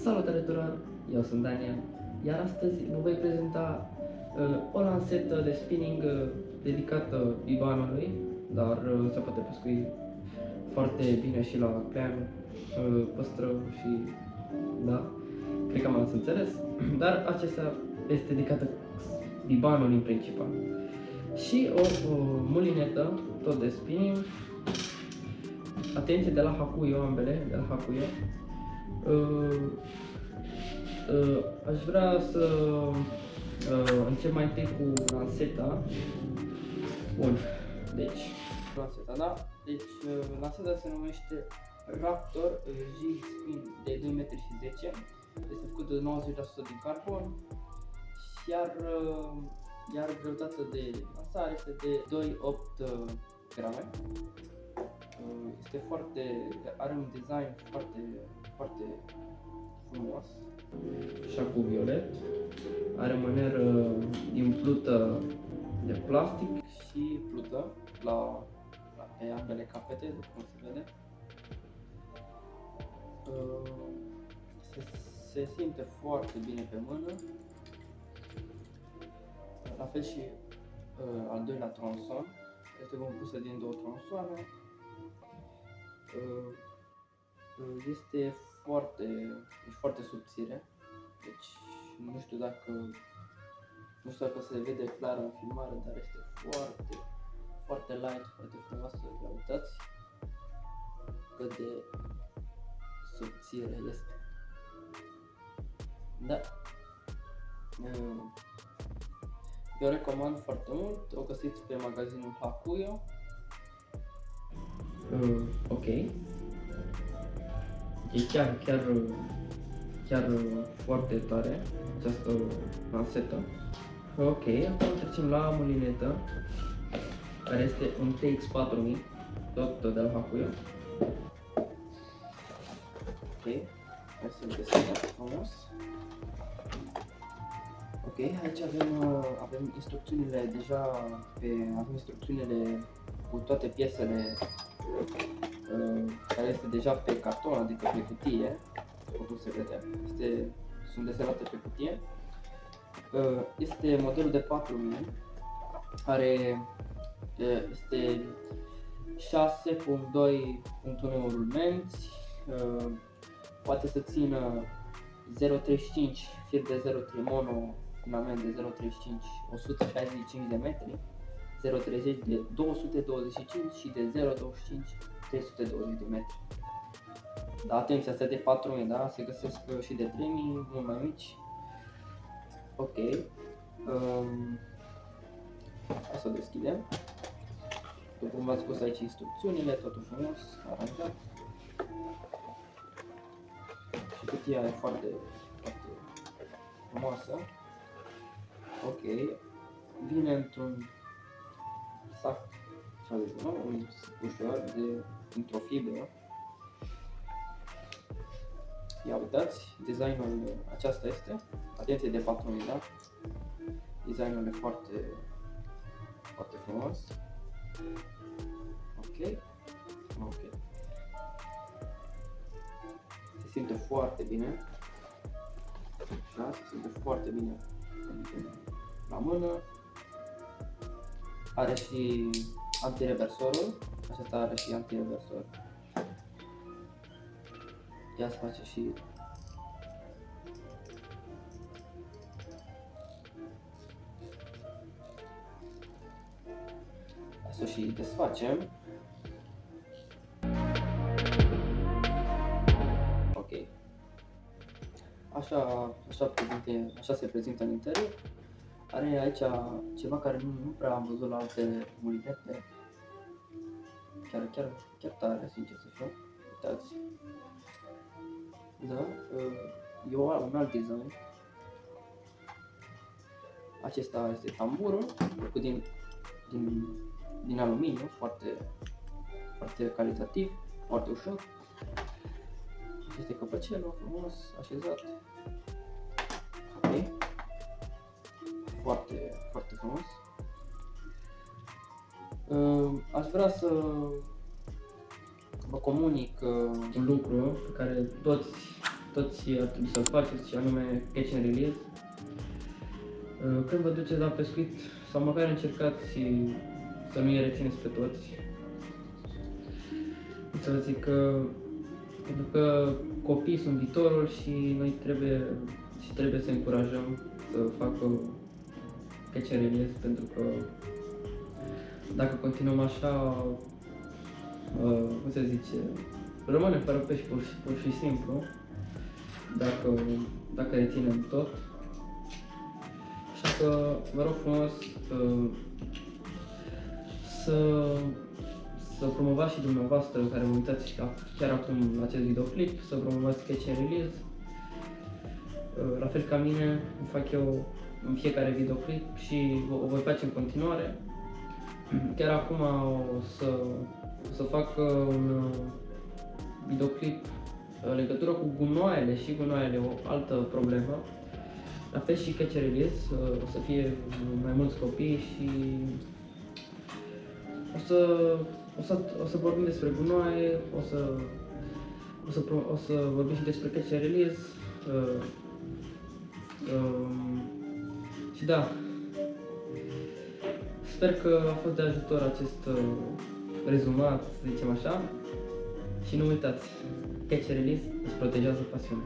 Salutare tuturor, eu sunt Daniel, iar astăzi vă voi prezenta o lansetă de spinning dedicată bibanului, dar se poate pescui foarte bine și la clean, păstrăv și da, cred că m-ați înțeles, dar acesta este dedicată bibanului în principal. Și o mulinetă, tot de spinning, atenție, de la Hakuyo, ambele, de la Hakuyo. Aș vrea să încep mai întâi cu lanseta. Bun, deci lanseta, da? Deci lanseta se numește Raptor Jig Spin de 2,10 m. Este făcută de 90% din carbon, iar greutatea de lansare este de 2,8 grame. Este are un design foarte frumos, așa cu violet, are mâneră din plută de plastic și plută pe ambele capete, după cum se vede. Se simte foarte bine pe mână, la fel și al doilea tronson, este compusă din două tronsoane. Este foarte subțire, deci nu știu dacă se vede clar în filmare, dar este foarte light, foarte frumoasă. Ia uitați cât de subțire este. Da. Eu recomand foarte mult, o găsiți pe magazinul Hakuyo. Ok. E chiar foarte tare această lansetă. Ok, acum trecem la mulinetă, care este un TX4000, tot de la Hakuyo. Ok, hai să-l deschidem frumos. Ok, aici avem instrucțiunile avem instrucțiunile cu toate piesele care este deja pe carton, adică pe cutie, după cum se vede. Sunt desenate pe cutie. Este modelul de 4000, este 6.2.1 rulmenți, poate să țină 0.35 fir de 0.3 mono, filament de 0.35 165 de metri, 0.30 de 225 și de 0.25 320 de metri. Da, atenție, astea de 4000, da? Se găsesc și de 3000, mult mai mici. Ok. Hai să o deschidem. După cum v-ați spus aici instrucțiunile, totul frumos, aranjat. Și cutia e foarte frumoasă. Ok. Vine într-un sac, un ușor dintr-o fibră. Ia uitați, designul aceasta este, atenție, de 4000, da? Designul e foarte frumos. Ok. Se simte foarte bine. Da, se simte foarte bine la mână. Are și antireversorul, acesta are și antireversor. Ia să face și hai să o și desfacem. Ok. Așa se prezintă în interior. Are aici ceva care nu prea am văzut la alte mulinete. Chiar tare, sincer să fiu. Uitați. Da, e un alt design. Acesta este tamburul, făcut din aluminiu, foarte calitativ, foarte ușor. Este căpăcelul frumos, așezat. Ok. Foarte frumos. Aș vrea să vă comunic un lucru pe care toți toți ar trebui să-l faceți, și anume catch and release. Când vă duceți la pescuit, sau măcar încercați să nu-i rețineți pe toți. Să vă zic că, pentru că copiii sunt viitorul și noi trebuie să încurajăm să facă catch and release, pentru că dacă continuăm așa, cum se zice, rămânem fără pești pur și simplu, dacă reținem tot. Așa că vă rog frumos să promovați și dumneavoastră, care vă uitați chiar acum la acest videoclip, să promovați catch and release. La fel ca mine, îmi fac eu în fiecare videoclip și o voi face în continuare. Chiar acum o să fac un videoclip în legătură cu gunoaiele, și gunoaiele, o altă problemă. La fel și catch and release, o să fie mai mulți copii și o să vorbim despre gunoaie, o să vorbim și despre catch and release. Și da, sper că a fost de ajutor acest rezumat, să zicem așa. Și nu uitați, catch and release îți protejează pasiunea.